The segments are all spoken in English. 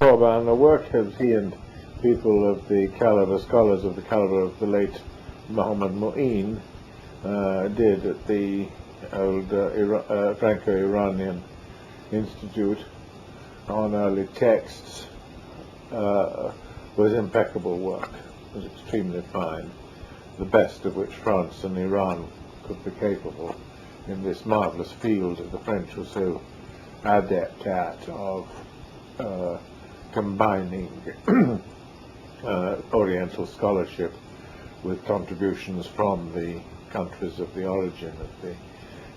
before, and the work that he and people of the caliber, scholars of the caliber of the late Muhammad Mu'in did at the old Franco-Iranian Institute on early texts was impeccable work, was extremely fine, the best of which France and Iran could be capable in this marvelous field that the French were so adept at of combining Oriental scholarship with contributions from the countries of the origin of the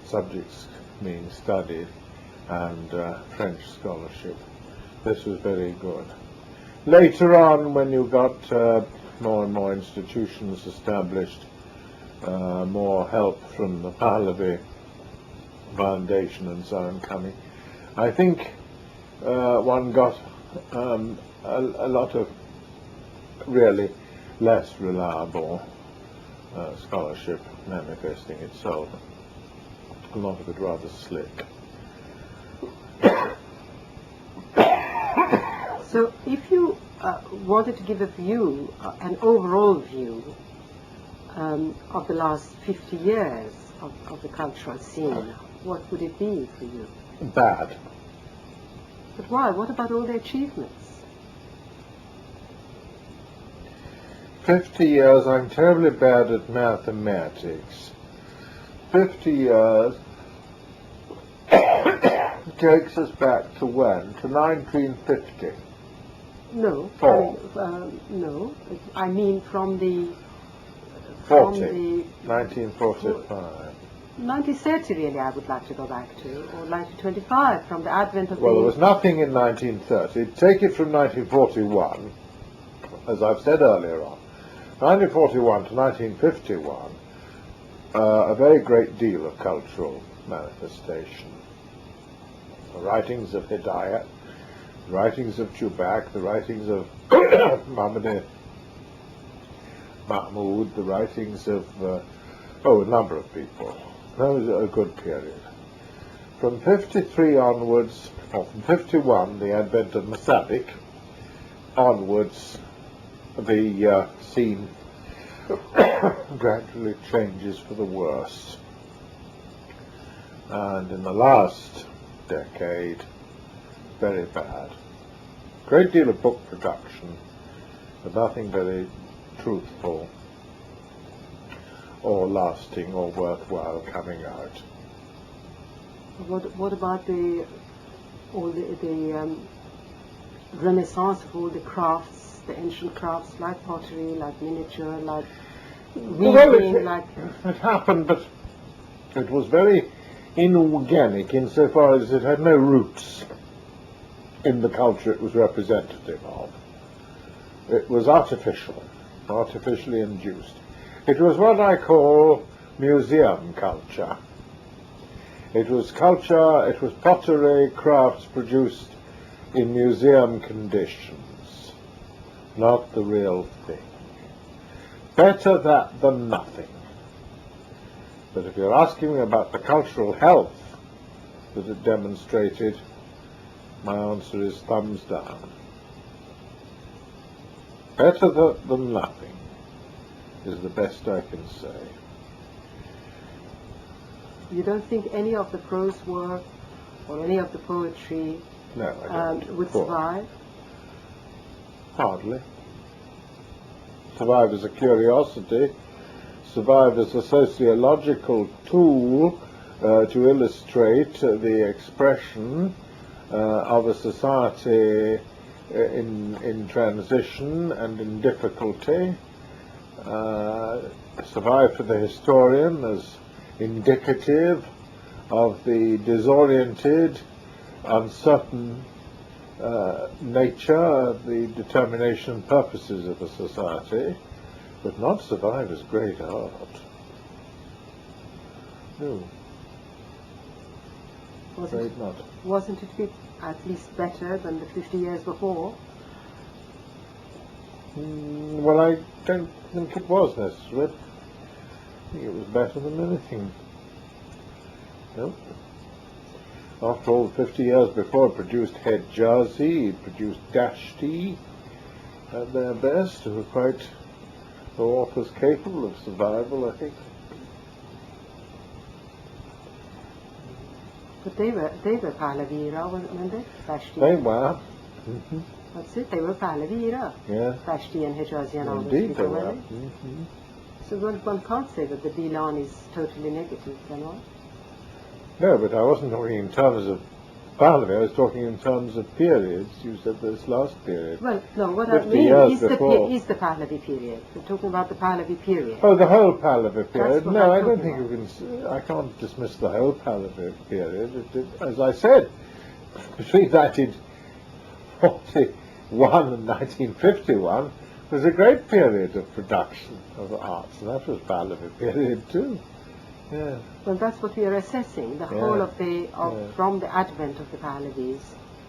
subjects being studied and French scholarship. This was very good. Later on, when you got more and more institutions established, more help from the Pahlavi Foundation and so on coming, I think one got a lot of really less reliable scholarship manifesting itself, a lot of it rather slick. So if you wanted to give a view, an overall view of the last 50 years of the cultural scene, what would it be for you? Bad. But why? What about all the achievements? 50 years, I'm terribly bad at mathematics. 50 years takes us back to when? To 1950. No. No. I mean from the... 40. 1945. 1930 really I would like to go back to, or 1925, from the advent of Well, there was nothing in 1930. Take it from 1941, as I've said earlier on. 1941 to 1951, a very great deal of cultural manifestation. The writings of Hidayat, the writings of Chوبک, the writings of Muhammad Mahmud, the writings of a number of people. That was a good period. From 53 onwards, or from 51, the advent of Masadik, onwards, the scene gradually changes for the worse. And in the last decade, very bad. Great deal of book production, but nothing very truthful or lasting or worthwhile coming out. What about the renaissance of all the crafts, the ancient crafts like pottery, like miniature, like weaving, it happened, but it was very inorganic insofar as it had no roots in the culture it was representative of. It was artificial, artificially induced. It was what I call museum culture. It was culture, it was pottery, crafts produced in museum conditions, not the real thing. Better that than nothing. But if you're asking me about the cultural health that it demonstrated, my answer is thumbs down. Better than nothing is the best I can say. You don't think any of the prose work or any of the poetry would survive? Hardly. Survive as a curiosity, survive as a sociological tool to illustrate the expression of a society in transition and in difficulty, survive for the historian as indicative of the disoriented, uncertain nature of the determination and purposes of a society, but not survive as great art. No. Afraid not. Wasn't it at least better than the 50 years before? Well, I don't think it was necessary. I think it was better than anything. No. After all, 50 years before, it produced Hejazi, it produced Dashti at their best, who were quite the authors capable of survival, I think. But they were Pahlavi Era, weren't they? Dashti. They were. That's it, they were Pahlavi Era. Yeah. Dashti and Hejazi and all those Indeed they people, were. weren't they? So one can't say that the Dilan is totally negative, then what? No, but I wasn't talking in terms of Pahlavi, I was talking in terms of periods. You said this last period. Well, no, what 50 I mean years is before. the Pahlavi period. We're talking about the Pahlavi period. Oh, the whole Pahlavi period? what No, I'm I don't talking think you can. I can't dismiss the whole Pahlavi period. As I said, between 1941 and 1951 was a great period of production of arts, and that was Pahlavi period too. Yeah. Well, that's what we are assessing, the whole of from the advent of the Pahlavis.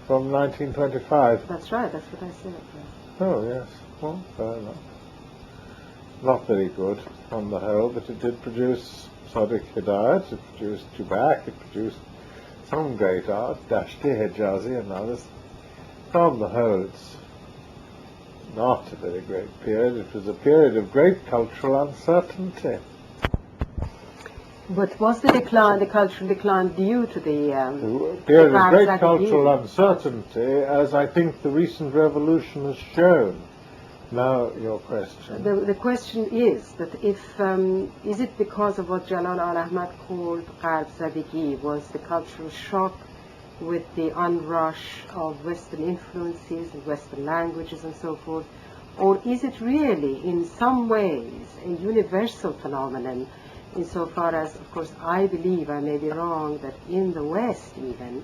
From 1925. That's right, that's what I said. Oh, yes. Well, fair enough. Not very good on the whole, but it did produce صادق Hidayat, it produced Chوبک, it produced some great art, Dashti, Hejazi and others. On the whole, it's not a very great period. It was a period of great cultural uncertainty. But was the cultural decline due to the period of great Arab cultural Academy? uncertainty, as I think the recent revolution has shown. Now, your question. The question is that if is it because of what Jalal al-Ahmad called Gharb Zadegi, was the cultural shock with the onrush of Western influences, and Western languages and so forth, or is it really in some ways a universal phenomenon, insofar as, of course, I believe, I may be wrong, that in the West even,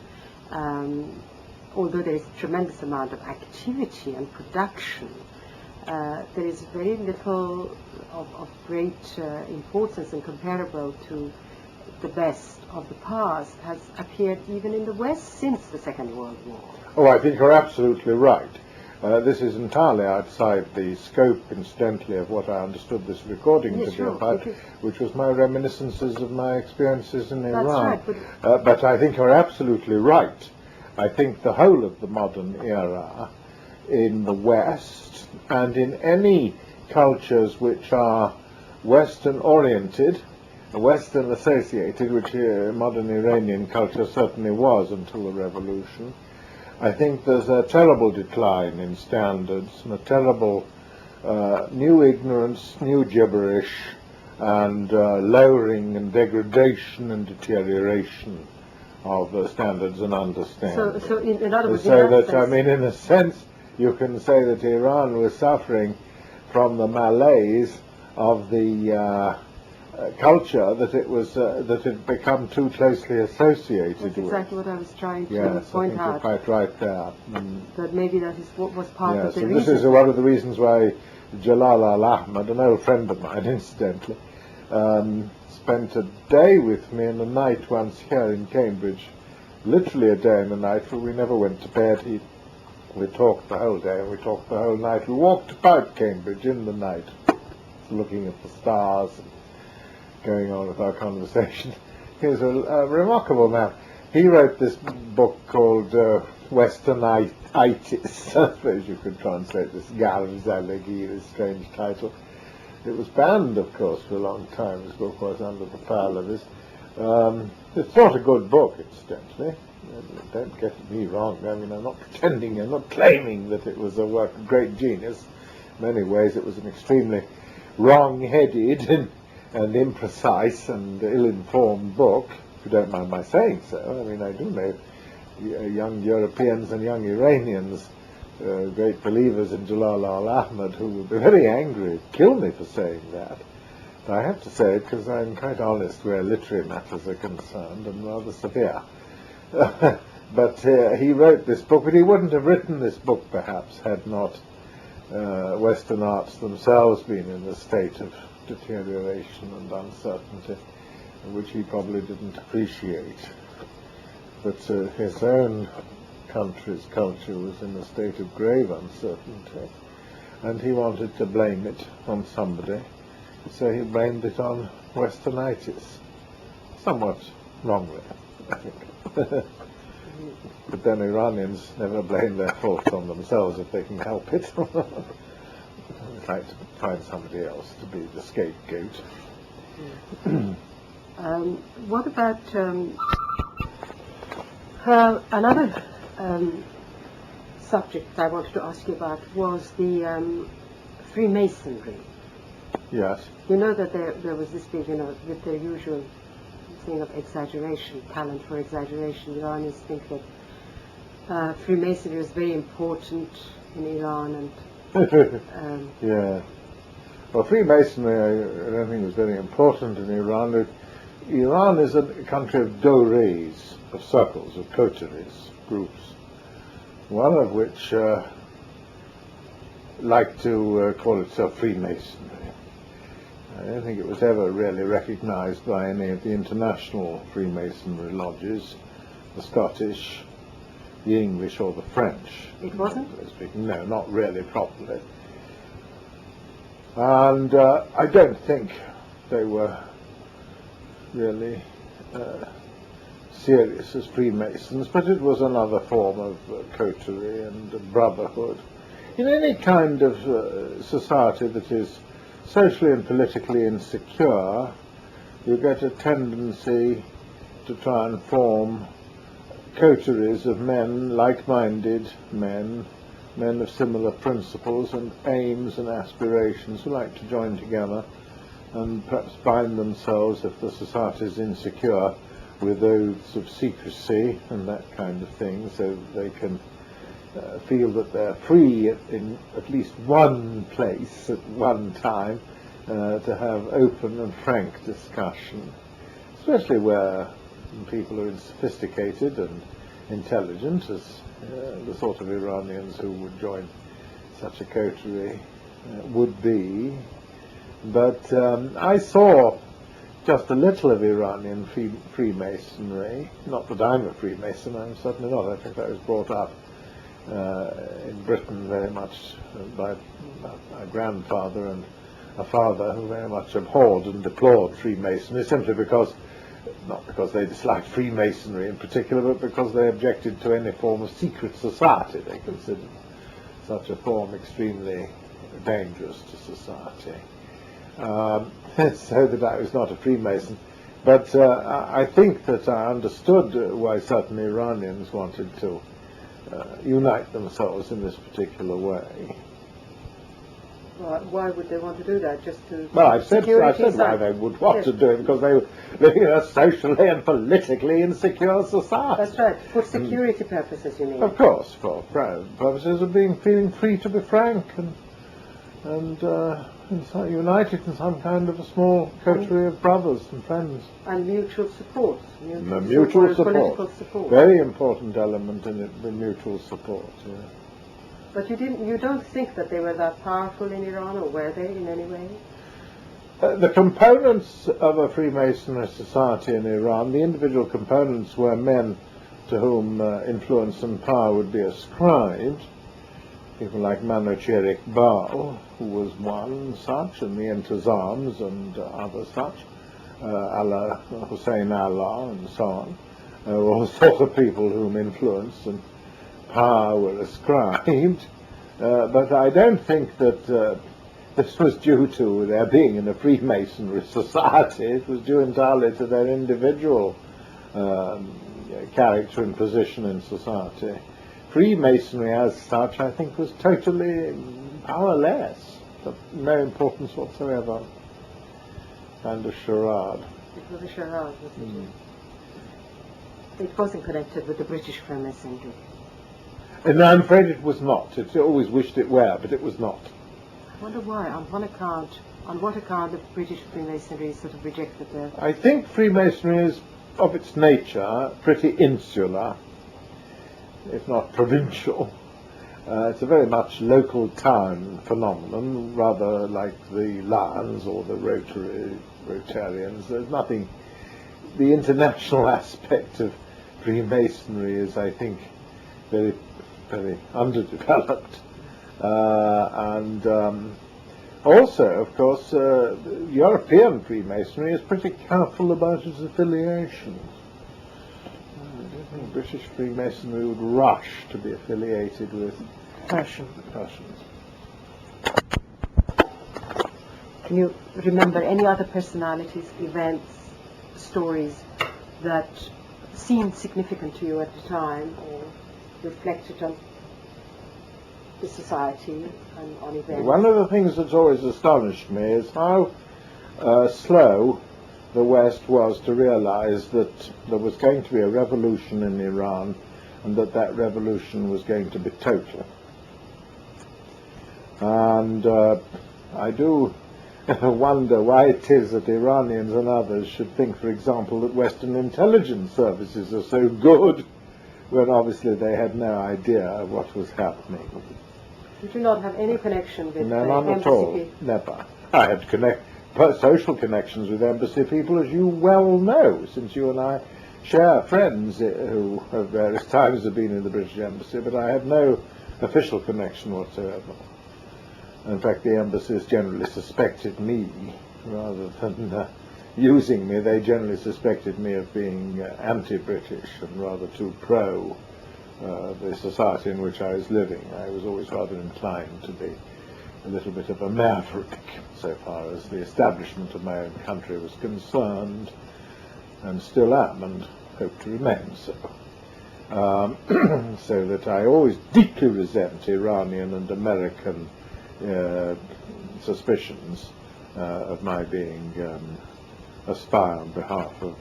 although there is a tremendous amount of activity and production, there is very little of great importance and comparable to the best of the past has appeared even in the West since the Second World War. Oh, I think you're absolutely right. This is entirely outside the scope, incidentally, of what I understood this recording to be about, which was my reminiscences of my experiences in Iran. Right, but I think you're absolutely right. I think the whole of the modern era in the West, and in any cultures which are Western-oriented, Western-associated, which modern Iranian culture certainly was until the revolution, I think there's a terrible decline in standards and a terrible new ignorance, new gibberish, and lowering and degradation and deterioration of standards and understanding. So in other words, so that, I mean, in a sense, you can say that Iran was suffering from the malaise of the culture that it was that had become too closely associated with. That's exactly what I was trying to point I think out. you're quite right there. That maybe that is what was part of the and reason. this is one of the reasons why Jalal al-Ahmad, an old friend of mine, incidentally, spent a day with me and a night once here in Cambridge, literally a day and a night, for we never went to bed. We talked the whole day and we talked the whole night. We walked about Cambridge in the night, looking at the stars and going on with our conversation. He was a remarkable man. He wrote this book called Westernitis, I suppose you could translate this, Gharb Zadegi, this strange title. It was banned, of course, for a long time. This book was under the Pahlavis. It's not a good book, incidentally. Don't get me wrong. I mean, I'm not pretending, I'm not claiming that it was a work of great genius. In many ways, it was an extremely wrong-headed and imprecise and ill-informed book, if you don't mind my saying so. I mean, I do know young Europeans and young Iranians, great believers in Jalal al-Ahmad, who would be very angry, kill me for saying that. But I have to say it because I'm quite honest where literary matters are concerned and rather severe. But he wrote this book, but he wouldn't have written this book, perhaps, had not Western arts themselves been in a state of deterioration and uncertainty, which he probably didn't appreciate. But his own country's culture was in a state of grave uncertainty, and he wanted to blame it on somebody, so he blamed it on Westernitis. Somewhat wrongly, I think. But then Iranians never blame their fault on themselves if they can help it. Try to find somebody else to be the scapegoat. What about another subject I wanted to ask you about was the Freemasonry. Yes. You know that there was this big, with the usual thing of exaggeration, talent for exaggeration. Iranians think that Freemasonry was very important in Iran and... yeah. Well, Freemasonry, I don't think was very important in Iran. Iran is a country of dories, of circles, of coteries, groups, one of which like to call itself Freemasonry. I don't think it was ever really recognized by any of the international Freemasonry lodges, the Scottish, the English, or the French. It wasn't? No, not really properly. And I don't think they were really serious as Freemasons, but it was another form of coterie and brotherhood. In any kind of society that is socially and politically insecure, you get a tendency to try and form coteries of men, like-minded men, men of similar principles and aims and aspirations who like to join together and perhaps bind themselves, if the society is insecure, with oaths of secrecy and that kind of thing, so they can feel that they're free in at least one place at one time to have open and frank discussion, especially where people are sophisticated and intelligent, as the sort of Iranians who would join such a coterie would be. But I saw just a little of Iranian Freemasonry. Not that I'm a Freemason, I'm certainly not. I think I was brought up in Britain very much by my grandfather and a father who very much abhorred and deplored Freemasonry, simply because, not because they disliked Freemasonry in particular, but because they objected to any form of secret society. They considered such a form extremely dangerous to society. So that I was not a Freemason. But I think that I understood why certain Iranians wanted to unite themselves in this particular way. Well, why would they want to do that? Just to... Well, I said why they would want to do it, because they were living in a socially and politically insecure society. That's right, for security purposes, you mean? Of course, for purposes of feeling free to be frank and united in some kind of a small coterie of brothers and friends. And mutual support. Mutual support. Political support. Very important element in it, the mutual support. Yeah. But you don't think that they were that powerful in Iran, or were they in any way? The components of a Freemasonry society in Iran, the individual components were men to whom influence and power would be ascribed. People like Manocherik Baal, who was one such, and the Intizams and others such, Allah, Hussein Allah, and so on, all sorts of people whom influence and power were ascribed. But I don't think that this was due to their being in a Freemasonry society. It was due entirely to their individual character and position in society. Freemasonry as such, I think, was totally powerless, of no importance whatsoever. Kind of charade. It was a charade, wasn't it? It wasn't connected with the British Freemasonry. And I'm afraid it was not. It always wished it were, but it was not. I wonder why. On what account the British Freemasonry sort of rejected the... I think Freemasonry is, of its nature, pretty insular, if not provincial. It's a very much local town phenomenon, rather like the Lions or the Rotarians. There's nothing... The international aspect of Freemasonry is, I think, very, very underdeveloped. Also, of course, European Freemasonry is pretty careful about its affiliations. I don't British Freemasonry would rush to be affiliated with Persian. Russians. Can you remember any other personalities, events, stories that seemed significant to you at the time or reflected on the society and on events? One of the things that's always astonished me is how slow the West was to realize that there was going to be a revolution in Iran and that revolution was going to be total. And I do wonder why it is that Iranians and others should think, for example, that Western intelligence services are so good when obviously they had no idea of what was happening. Did you not have any connection with No, the none at embassy all. people? Never. I had social connections with embassy people, as you well know, since you and I share friends who at various times have been in the British embassy, but I had no official connection whatsoever. In fact, the embassies generally suspected me, rather than using me, they generally suspected me of being anti-British and rather too pro the society in which I was living. I was always rather inclined to be a little bit of a maverick so far as the establishment of my own country was concerned, and still am and hope to remain so. So that I always deeply resent Iranian and American suspicions of my being a spy on behalf of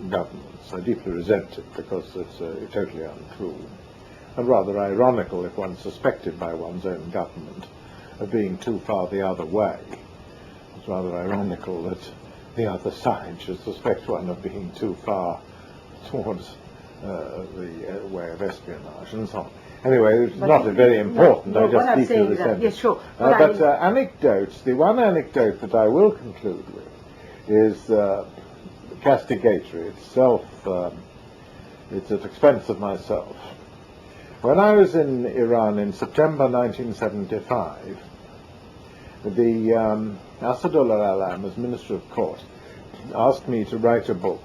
governments. I deeply resent it because it's totally untrue and rather ironical if one's suspected by one's own government of being too far the other way. It's rather ironical that the other side should suspect one of being too far towards the way of espionage and so on. Anyway, it's not very important. No, I just deeply resent resent it. Yes, sure. But anecdotes, the one anecdote that I will conclude with is castigatory. It's at expense of myself. When I was in Iran in September 1975, the Assadullah Alam, as Minister of Court, asked me to write a book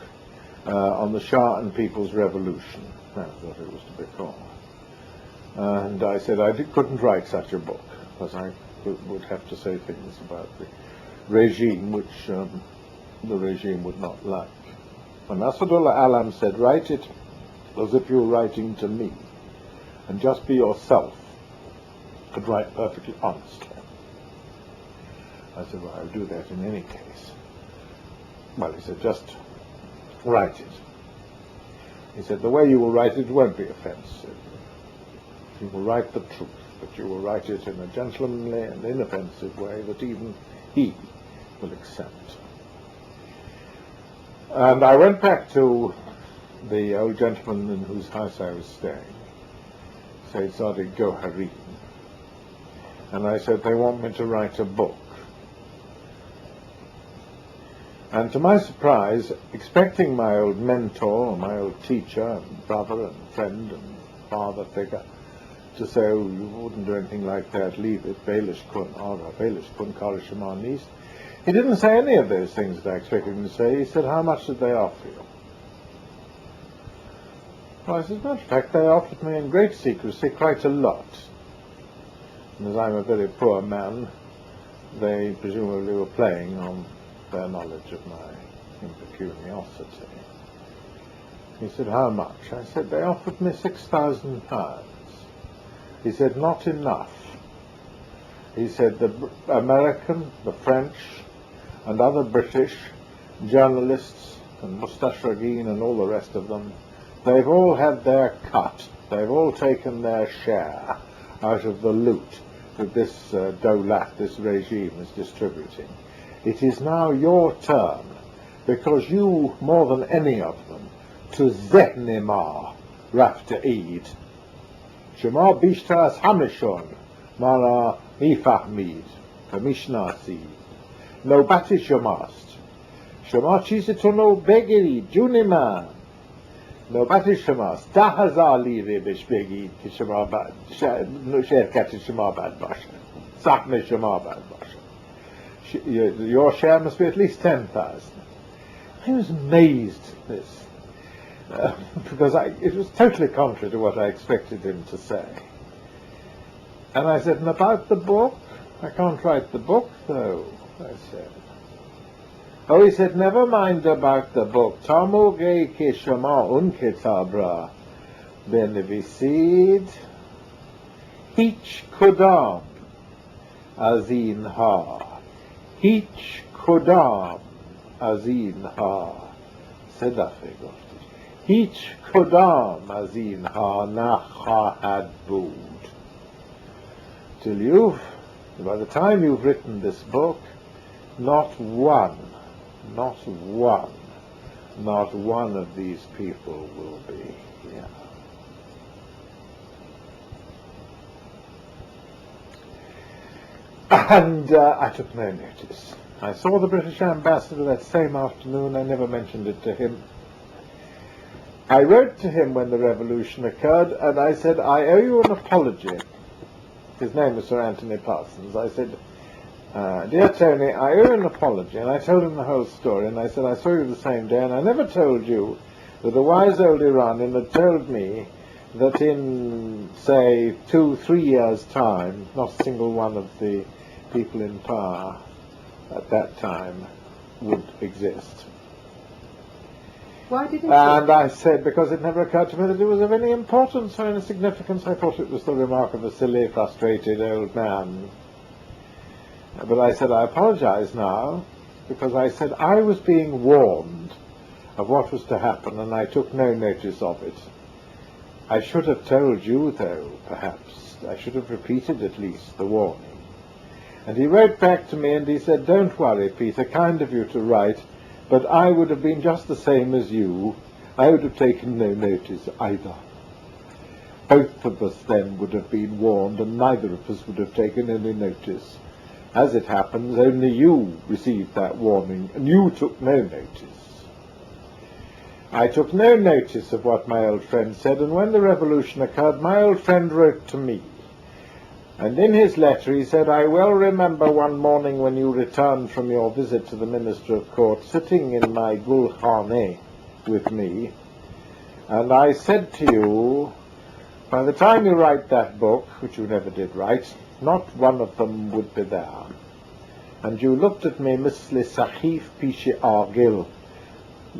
on the Shah and People's Revolution. That's what it was to be called. And I said I couldn't write such a book, because I would have to say things about the regime which the regime would not like. And Assadullah Alam said, write it as if you were writing to me, and just be yourself, and write perfectly honestly. I said, well, I'll do that in any case. Well, he said, just write it. He said, the way you will write it won't be offensive. You will write the truth, but you will write it in a gentlemanly and inoffensive way that even he will accept. And I went back to the old gentleman in whose house I was staying, said صادق Gohari, and I said, they want me to write a book. And to my surprise, expecting my old mentor, my old teacher, and brother and friend and father figure, to say, oh, you wouldn't do anything like that, leave it, Baelish kun, Baelish kun, Karishamanis. He didn't say any of those things that I expected him to say. He said, how much did they offer you? Well, I said, as a matter of fact, they offered me in great secrecy quite a lot. And as I'm a very poor man, they presumably were playing on their knowledge of my impecuniosity. He said, how much? I said, they offered me £6,000. He said, not enough. He said, the American, the French, and other British journalists, and Mustashragin and all the rest of them, they've all had their cut. They've all taken their share out of the loot that this Dawlat, this regime, is distributing. It is now your turn, because you, more than any of them, to zehnima rafta eid. شما بیشتر از همشون ما را میفهمید و میشناسید. نوبت شماست. شما چیزتون رو بگیرید جون من. نوبت شماست. 10,000 لیره بهش بگید که شما شرکت شما بد باشه. سهم شما بد باشه. Your share must be at least 10,000. I was amazed at this. because it was totally contrary to what I expected him to say. And I said, and about the book? I can't write the book, though, I said. Oh, he said, never mind about the book. Tamuge ke shama un kitabra benevisid hich kudam azin ha. Hich kudam azin ha. Sedafe gofti. Hich kudam azin ha nakhahad bud. By the time you've written this book, not one of these people will be here. And I took no notice. I saw the British ambassador that same afternoon. I never mentioned it to him. I wrote to him when the revolution occurred, and I said, I owe you an apology. His name was Sir Anthony Parsons. I said, dear Tony, I owe an apology, and I told him the whole story, and I said, I saw you the same day, and I never told you that the wise old Iranian had told me that in, say, 2-3 years' time, not a single one of the people in power at that time would exist. Why did it? And I said, because it never occurred to me that it was of any importance or any significance. I thought it was the remark of a silly, frustrated old man. But I said, I apologize now, because I said I was being warned of what was to happen, and I took no notice of it. I should have told you, though, perhaps. I should have repeated at least the warning. And he wrote back to me and he said, don't worry, Peter, kind of you to write, but I would have been just the same as you. I would have taken no notice either. Both of us then would have been warned, and neither of us would have taken any notice. As it happens, only you received that warning, and you took no notice. I took no notice of what my old friend said, and when the revolution occurred, my old friend wrote to me. And in his letter he said, I well remember one morning when you returned from your visit to the Minister of Court, sitting in my gulkhane with me, and I said to you, by the time you write that book, which you never did write, not one of them would be there. And you looked at me, misli sahif pishi argil,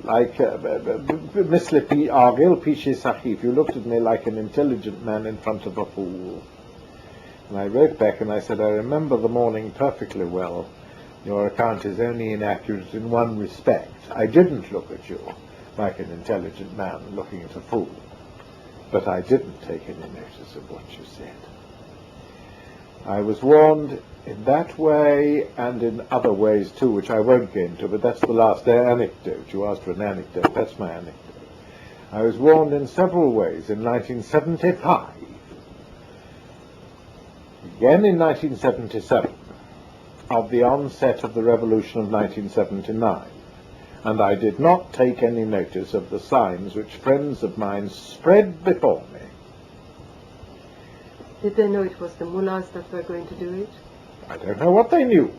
like misli argil pishi sahif. You looked at me like an intelligent man in front of a fool. And I wrote back and I said, I remember the morning perfectly well. Your account is only inaccurate in one respect. I didn't look at you like an intelligent man looking at a fool. But I didn't take any notice of what you said. I was warned in that way and in other ways too, which I won't get into, but that's the last anecdote. You asked for an anecdote. That's my anecdote. I was warned in several ways in 1975. Again in 1977, of the onset of the revolution of 1979, and I did not take any notice of the signs which friends of mine spread before me. Did they know it was the mullahs that were going to do it? I don't know what they knew,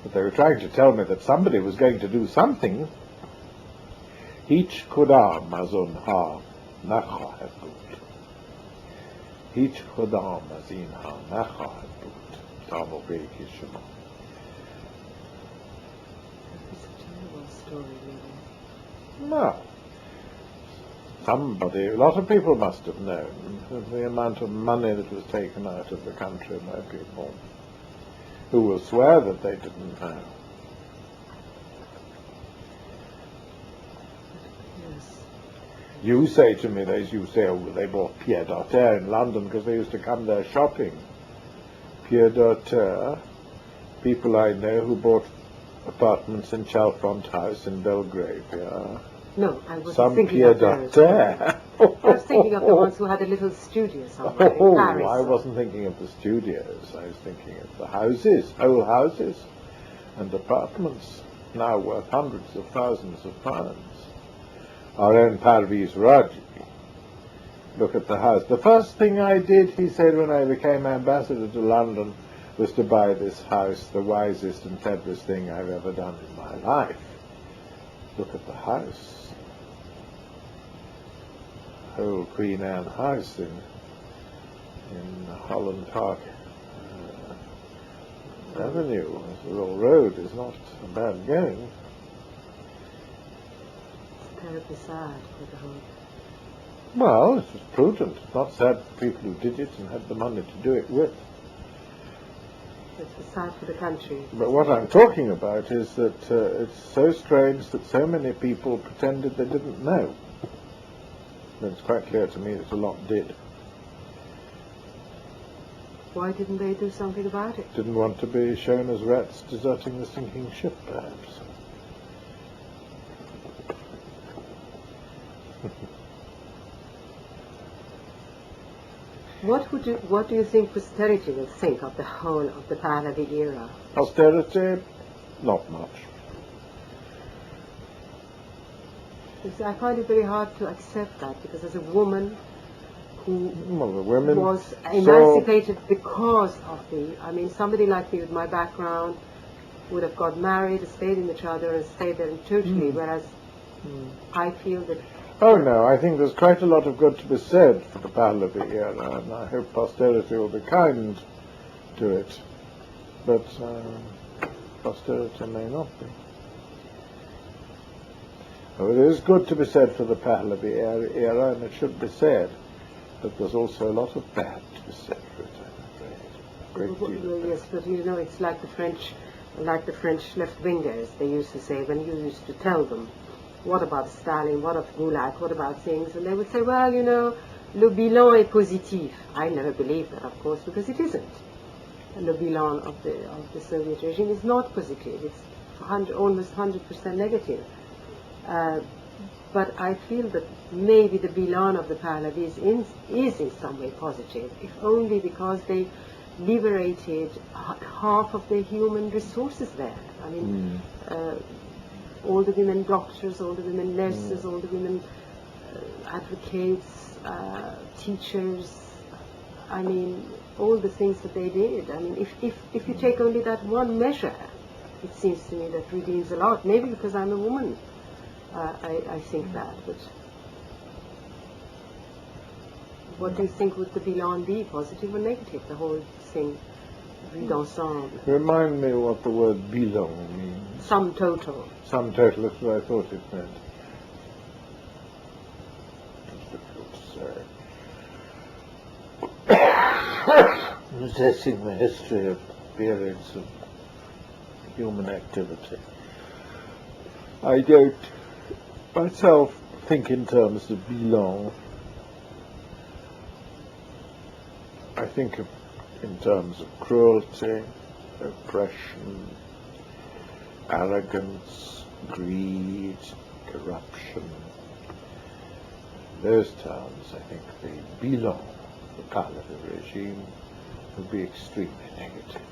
but they were trying to tell me that somebody was going to do something. Each kudam azun ha nakhah bud. Each kudam azin ha nakhah bud. Tamuge ke shama. It's a terrible story, really. No. A lot of people must have known the amount of money that was taken out of the country by people who will swear that they didn't know. Yes. You say to me, oh, they bought Pied d'Arter in London because they used to come there shopping. Pied d'Arter, people I know who bought apartments in Chalfont House in Belgrave, yeah. No, I was Some thinking Pied of those. d'Arter. I was thinking of the ones who had a little studio somewhere in Paris. I wasn't thinking of the studios. I was thinking of the houses, whole houses, and apartments, now worth hundreds of thousands of pounds. Our own Parviz Raji. Look at the house. The first thing I did, he said, when I became ambassador to London, was to buy this house, the wisest and cleverest thing I've ever done in my life. Look at the house. whole Queen Anne house in Holland Park Avenue, the whole road is not a bad going. It's terribly sad for the whole. Well, it was prudent. It's not sad for people who did it and had the money to do it with. It's sad for the country. But what I'm talking about is that it's so strange that so many people pretended they didn't know. And it's quite clear to me that a lot did. Why didn't they do something about it? Didn't want to be shown as rats deserting the sinking ship, perhaps. What do you think posterity will think of the whole of the Pahlavi era? Posterity, not much. I find it very hard to accept that, because as a woman who the women was emancipated because of somebody like me with my background would have got married, stayed in the chador and stayed there totally, whereas I feel that... Oh no, I think there's quite a lot of good to be said for the Pahlavi era, and I hope posterity will be kind to it, but posterity may not be. Oh, it is good to be said for the Pahlavi era, and it should be said, but there's also a lot of bad to be said for it, I'm afraid. Great deal. Yes, but it's like the French left-wingers. They used to say, when you used to tell them, what about Stalin, what of Gulag, what about things, and they would say, well, le bilan est positif. I never believed that, of course, because it isn't. Le bilan of the Soviet regime is not positive. It's almost 100% negative. But I feel that maybe the bilan of the Pahlavis is in some way positive, if only because they liberated half of the human resources there. All the women doctors, all the women nurses, all the women advocates, teachers, all the things that they did. If you take only that one measure, it seems to me that redeems a lot. Maybe because I'm a woman, I think that. But what do you think would the bilan be, positive or negative, the whole thing, vue d'ensemble? Remind me what the word bilan means. Sum total. Sum total, that's what I thought it meant. It's difficult to say. Assessing the history of periods of human activity. I don't myself think in terms of bilan. I think in terms of cruelty, oppression, arrogance, greed, corruption. In those terms, I think the bilan of the Pahlavi regime would be extremely negative.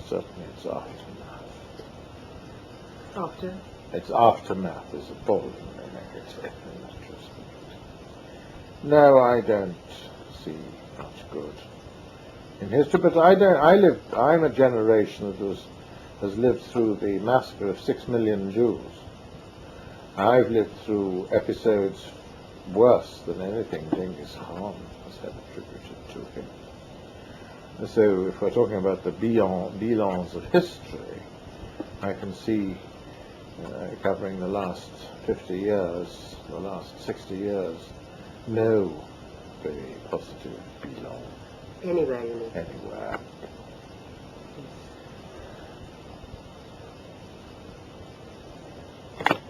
Certainly its aftermath. After? Its aftermath is appallingly negative in that respect. No, I don't see much good in history, but I'm a generation that has lived through the massacre of 6 million Jews. I've lived through episodes worse than anything Genghis Khan has had attributed to him. So if we're talking about the bilans of history, I can see covering the last 50 years, the last 60 years, no very positive bilan. Anywhere, you mean? Anywhere.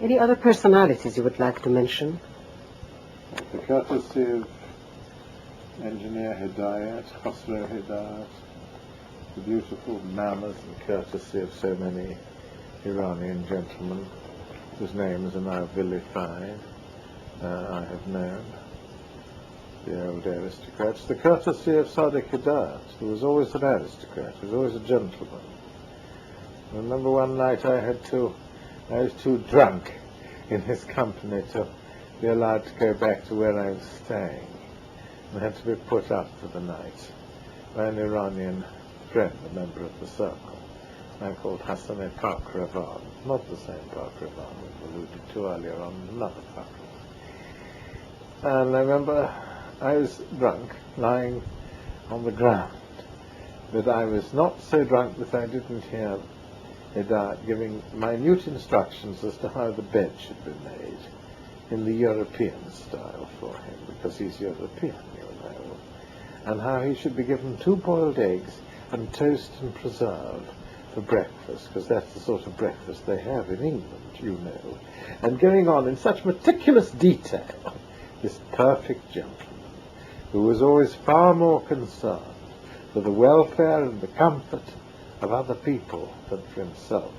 Any other personalities you would like to mention? The courtesy of engineer Hidayat, Hidayat, the beautiful manners and courtesy of so many Iranian gentlemen whose names are now vilified, I have known, the old aristocrats. The courtesy of صادق Hidayat, who was always an aristocrat, who was always a gentleman. I remember one night I was too drunk in his company to be allowed to go back to where I was staying. I had to be put up for the night by an Iranian friend, a member of the circle. man called Hassan Park Ravan, not the same Park Ravan we alluded to earlier on, another Park Ravan. And I remember I was drunk, lying on the ground, but I was not so drunk that I didn't hear Hidayat giving minute instructions as to how the bed should be made in the European style for him, because he's European, you know, and how he should be given 2 boiled eggs and toast and preserve for breakfast, because that's the sort of breakfast they have in England, you know, and going on in such meticulous detail, this perfect gentleman, who was always far more concerned for the welfare and the comfort of other people than for himself,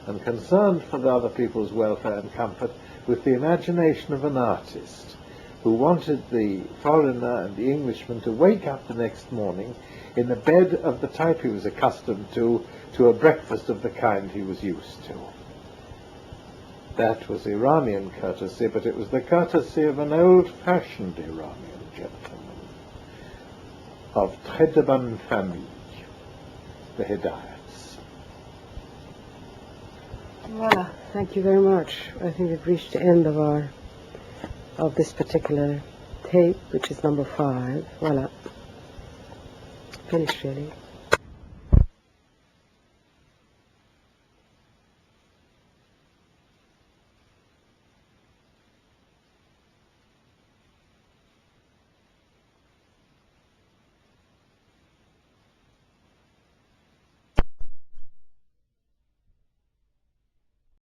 and concerned for the other people's welfare and comfort with the imagination of an artist who wanted the foreigner and the Englishman to wake up the next morning in a bed of the type he was accustomed to a breakfast of the kind he was used to. That was Iranian courtesy, but it was the courtesy of an old-fashioned Iranian gentleman, of très de bonne famille, the Hedayats. Voilà, thank you very much. I think we've reached the end of this particular tape, which is number 5. Voilà. Finished, really.